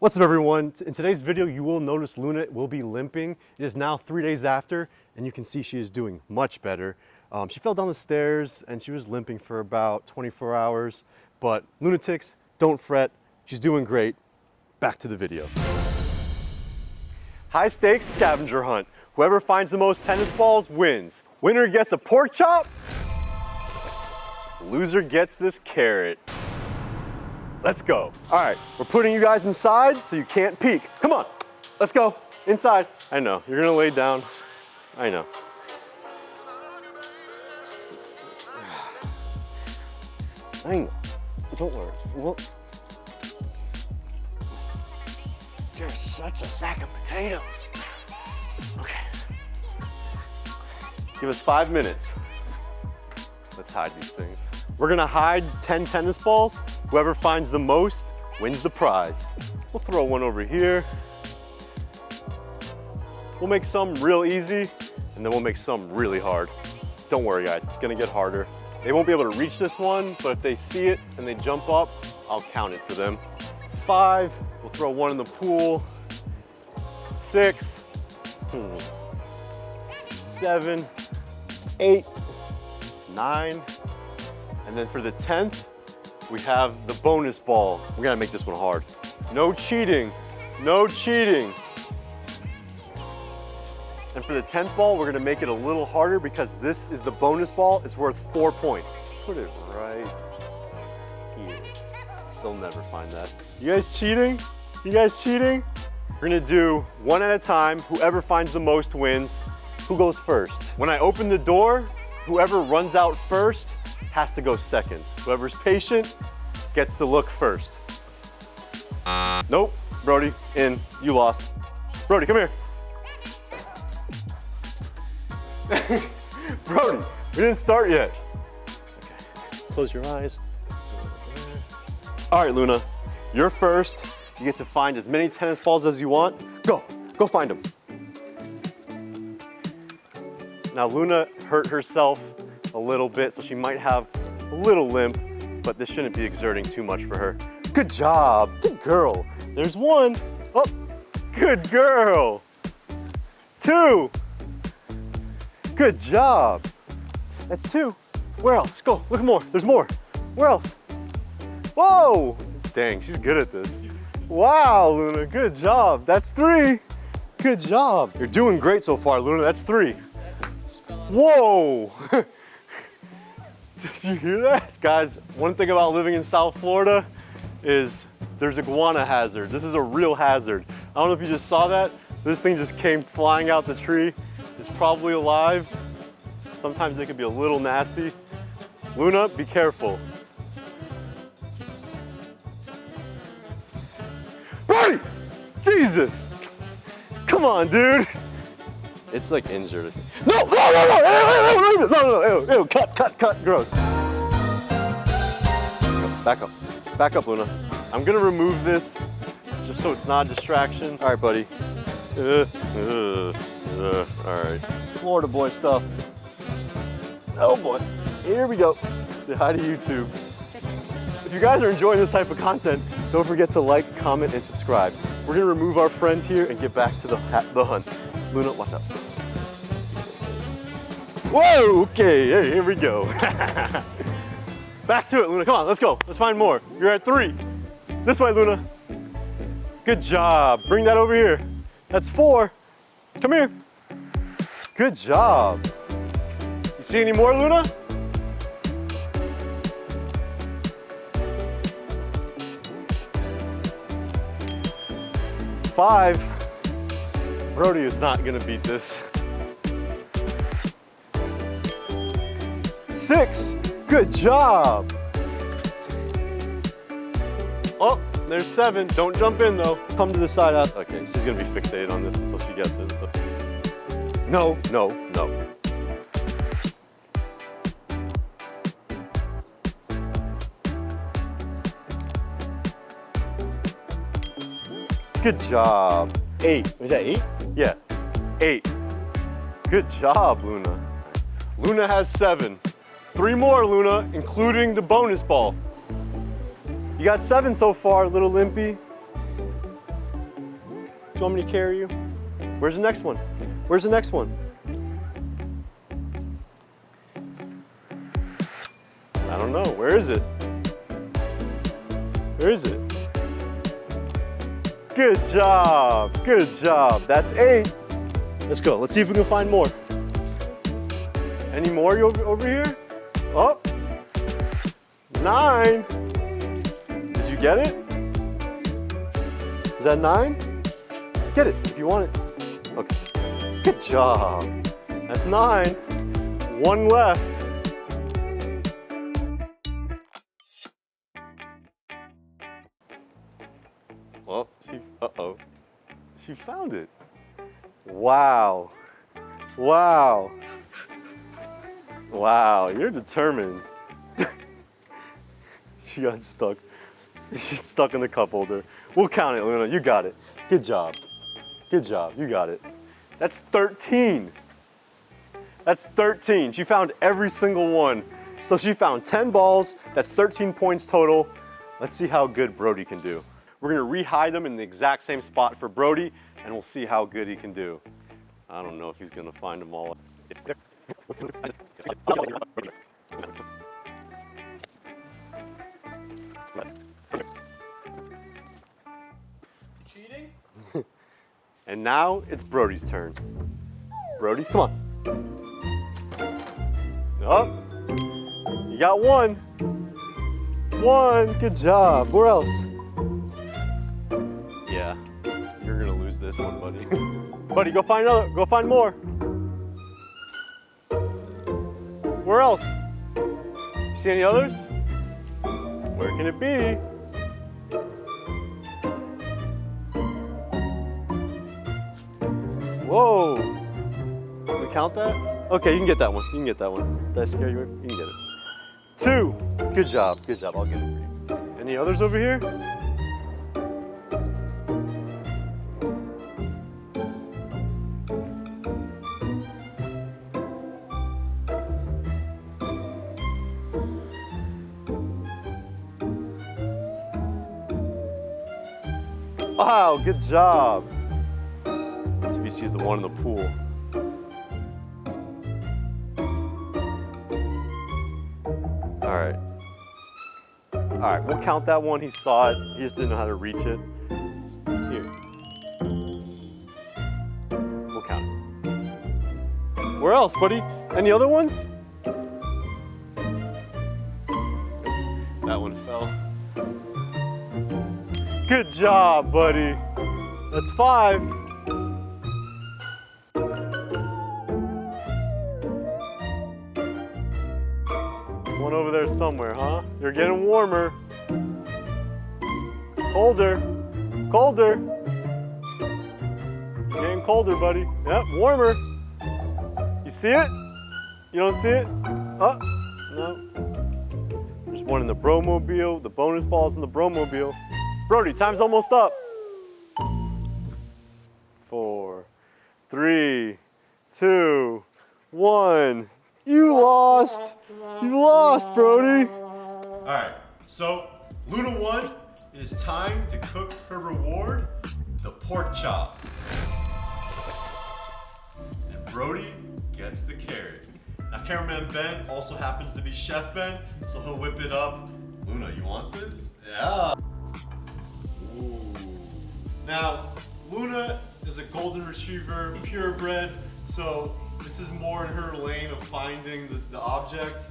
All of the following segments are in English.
What's up, everyone? In today's video, you will notice Luna will be limping. It is now 3 days after, and you can see she is doing much better. She fell down the stairs and she was limping for about 24 hours, but lunatics, don't fret. She's doing great. Back to the video. High stakes scavenger hunt. Whoever finds the most tennis balls wins. Winner gets a pork chop. Loser gets this carrot. Let's go. All right, we're putting you guys inside so you can't peek. Come on, let's go inside. I know, you're gonna lay down. I know. I know, don't worry. Well, you're such a sack of potatoes. Okay. Give us 5 minutes. Let's hide these things. We're gonna hide 10 tennis balls. Whoever finds the most wins the prize. We'll throw one over here. We'll make some real easy, and then we'll make some really hard. Don't worry, guys, it's gonna get harder. They won't be able to reach this one, but if they see it and they jump up, I'll count it for them. 5, we'll throw one in the pool. 6, 7, 8, 9, and then for the 10th, we have the bonus ball. We're gonna make this one hard. No cheating, no cheating. And for the 10th ball, we're gonna make it a little harder because this is the bonus ball. It's worth 4 points. Let's put it right here. They'll never find that. You guys cheating? You guys cheating? We're gonna do one at a time. Whoever finds the most wins. Who goes first? When I open the door, whoever runs out first has to go second. Whoever's patient gets to look first. Nope, Brodie, in, you lost. Brodie, come here. Brodie, we didn't start yet. Okay, close your eyes. All right, Luna, you're first. You get to find as many tennis balls as you want. Go find them. Now, Luna hurt herself a little bit, so she might have a little limp, but this shouldn't be exerting too much for her. Good job, good girl. There's one. Oh, good girl. 2. Good job. That's 2. Where else? Go, look more, there's more. Where else? Whoa, dang, she's good at this. Wow, Luna, good job. That's 3. Good job. You're doing great so far, Luna, that's 3. Whoa! Did you hear that? Guys, one thing about living in South Florida is there's iguana hazard. This is a real hazard. I don't know if you just saw that. This thing just came flying out the tree. It's probably alive. Sometimes they can be a little nasty. Luna, be careful. Brodie! Jesus! Come on, dude. It's like injured. No, cut, gross. Back up, Luna. I'm gonna remove this just so it's not a distraction. All right, buddy. All right, Florida boy stuff. Oh boy, here we go. Say hi to YouTube. If you guys are enjoying this type of content, don't forget to like, comment, and subscribe. We're gonna remove our friend here and get back to the hunt. Luna, watch out. Whoa, okay, hey, here we go. Back to it, Luna, come on, let's go. Let's find more. You're at 3. This way, Luna. Good job, bring that over here. That's 4. Come here. Good job. You see any more, Luna? Five. Brodie is not gonna beat this. 6, good job. Oh, there's 7, don't jump in though. Come to the side out. Okay, she's gonna be fixated on this until she gets it, so. No. Good job. 8, was that 8? Yeah, 8. Good job, Luna. Luna has 7. 3 more, Luna, including the bonus ball. You got 7 so far, little limpy. you want me to carry you? Where's the next one? Where's the next one? I don't know. Where is it? Where is it? Good job. Good job. That's 8. Let's go. Let's see if we can find more. Any more over here? Oh, 9. Did you get it? Is that 9? Get it if you want it. Okay. Good job. That's 9. 1 left. Well, uh-oh. She found it. Wow. Wow. Wow, you're determined. She got stuck. She's stuck in the cup holder. We'll count it, Luna. You got it. Good job. Good job. You got it. That's 13. That's 13. She found every single one. So she found 10 balls. That's 13 points total. Let's see how good Brodie can do. We're gonna re-hide them in the exact same spot for Brodie, and we'll see how good he can do. I don't know if he's gonna find them all. Cheating? And now it's Brodie's turn. Brodie, come on. Oh, you got 1. 1, good job. Where else? Yeah, you're gonna lose this one, buddy. Buddy, go find another, go find more. Where else? See any others? Where can it be? Whoa! Can we count that? Okay, you can get that one. You can get that one. Did I scare you? You can get it. 2. Good job. Good job. I'll get it for you. Any others over here? Wow, good job. Let's see if he sees the one in the pool. All right. All right, we'll count that one. He saw it. He just didn't know how to reach it. Here. We'll count it. Where else, buddy? Any other ones? That one fell. Good job, buddy. That's 5. One over there somewhere, huh? You're getting warmer. Colder. Colder. You're getting colder, buddy. Yep, warmer. You see it? You don't see it? Oh, no. There's one in the Bromobile. The bonus ball's in the Bromobile. Brodie, time's almost up. 4, 3, 2, 1. You lost. You lost, Brodie. All right, so Luna won. It is time to cook her reward, the pork chop. And Brodie gets the carrot. Now, Cameraman Ben also happens to be Chef Ben, so he'll whip it up. Luna, you want this? Yeah. Ooh. Now, Luna is a golden retriever, purebred, so this is more in her lane of finding the object.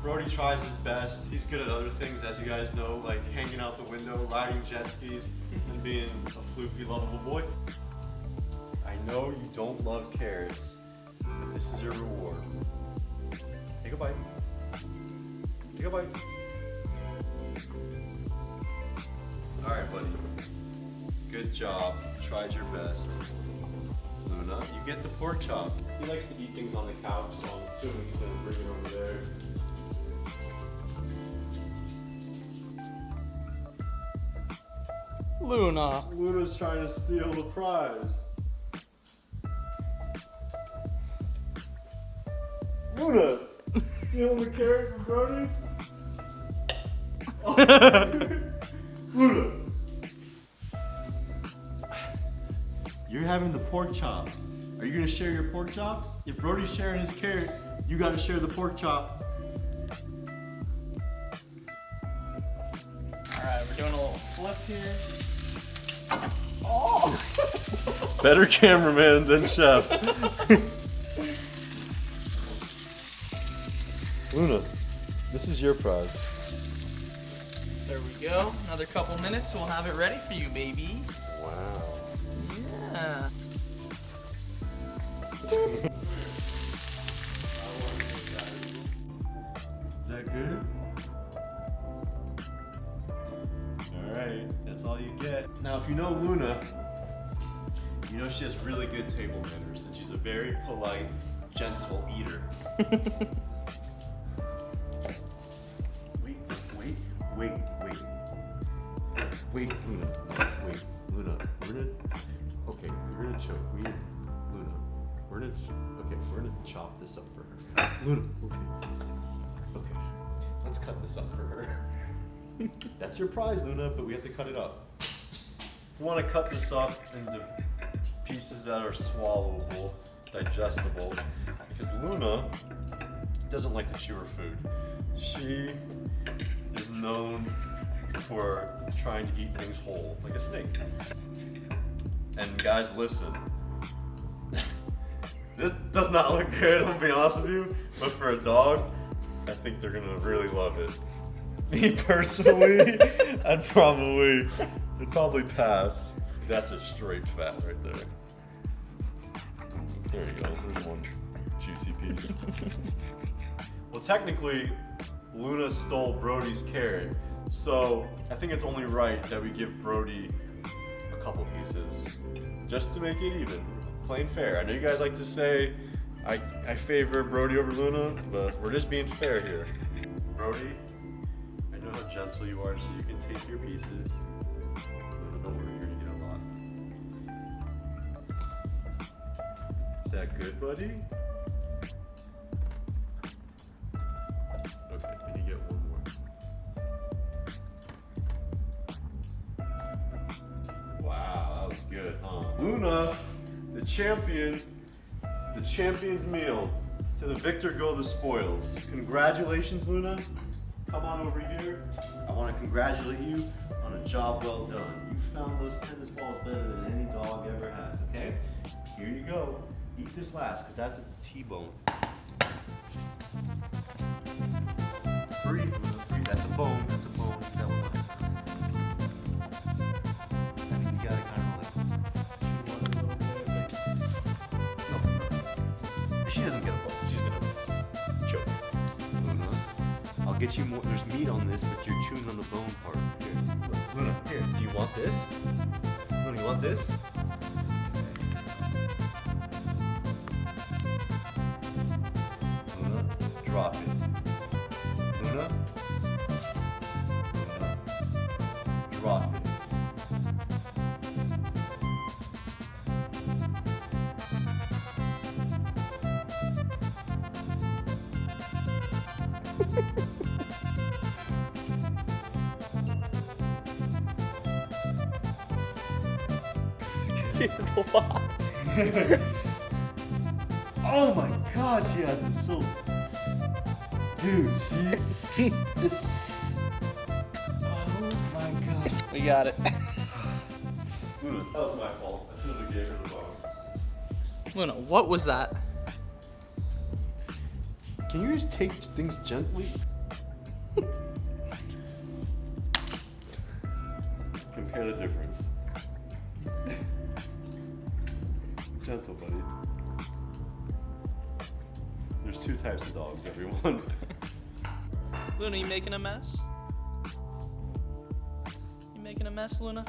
Brodie tries his best. He's good at other things, as you guys know, like hanging out the window, riding jet skis, and being a floofy, lovable boy. I know you don't love carrots, but this is your reward. Take a bite. Take a bite. All right, buddy. Good job. You tried your best. Luna, you get the pork chop. He likes to eat things on the couch, so I'm assuming he's gonna bring it over there. Luna. Luna's trying to steal the prize. Luna, stealing the carrot from Brodie? Oh. Luna. You're having the pork chop. Are you gonna share your pork chop? If Brodie's sharing his carrot, you gotta share the pork chop. All right, we're doing a little flip here. Oh! Better cameraman than chef. Luna, this is your prize. There we go. Another couple minutes, we'll have it ready for you, baby. Wow. Yeah. Is that good? Alright, that's all you get. Now if you know Luna, you know she has really good table manners and she's a very polite, gentle eater. Wait, Luna. Wait, Luna. We're gonna choke. Luna. We're gonna chop this up for her. Luna, okay. Let's cut this up for her. That's your prize, Luna, but we have to cut it up. We want to cut this up into pieces that are swallowable, digestible, because Luna doesn't like to chew her food. She is known for trying to eat things whole, like a snake. And guys, listen. This does not look good, I'm gonna be honest with you, but for a dog, I think they're gonna really love it. Me personally, I'd probably pass. That's a straight fat right there. There you go, there's one juicy piece. Well, technically, Luna stole Brodie's carrot, so I think it's only right that we give Brodie a couple pieces, just to make it even, plain fair. I know you guys like to say I favor Brodie over Luna, but we're just being fair here. Brodie, I know how gentle you are, so you can take your pieces. Don't worry, you're gonna get a lot. Is that good, buddy? Okay, and you get one more. Wow, that was good, huh? Luna, the champion's meal. To the victor go the spoils. Congratulations, Luna. Come on over here. I want to congratulate you on a job well done. You found those tennis balls better than any dog ever has, okay? Here you go. Eat this last, because that's a T-bone. Breathe, Luna, breathe. That's a bone, that's a bone. That one. I think you gotta kind of like chew on it a little bit. No. She doesn't get a bone, she's gonna choke. Luna, I'll get you more. There's meat on this, but you're chewing on the bone part. Here, look, Luna, here. Do you want this? Luna, you want this? Luna, drop it. Luna, drop it. She's lost. Oh my god, she has it so. Dude, she is. Oh my god. We got it. Luna, that was my fault. I should have gave her the bone. Luna, what was that? Can you just take things gently? Compare the difference. Gentle, buddy. There's two types of dogs, everyone. Luna, you making a mess? You making a mess, Luna?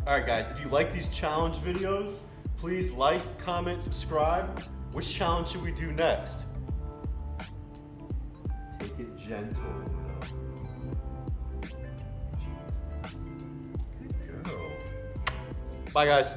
Alright guys, if you like these challenge videos, please like, comment, subscribe. Which challenge should we do next? Take it gentle, Luna. Good girl. Bye guys.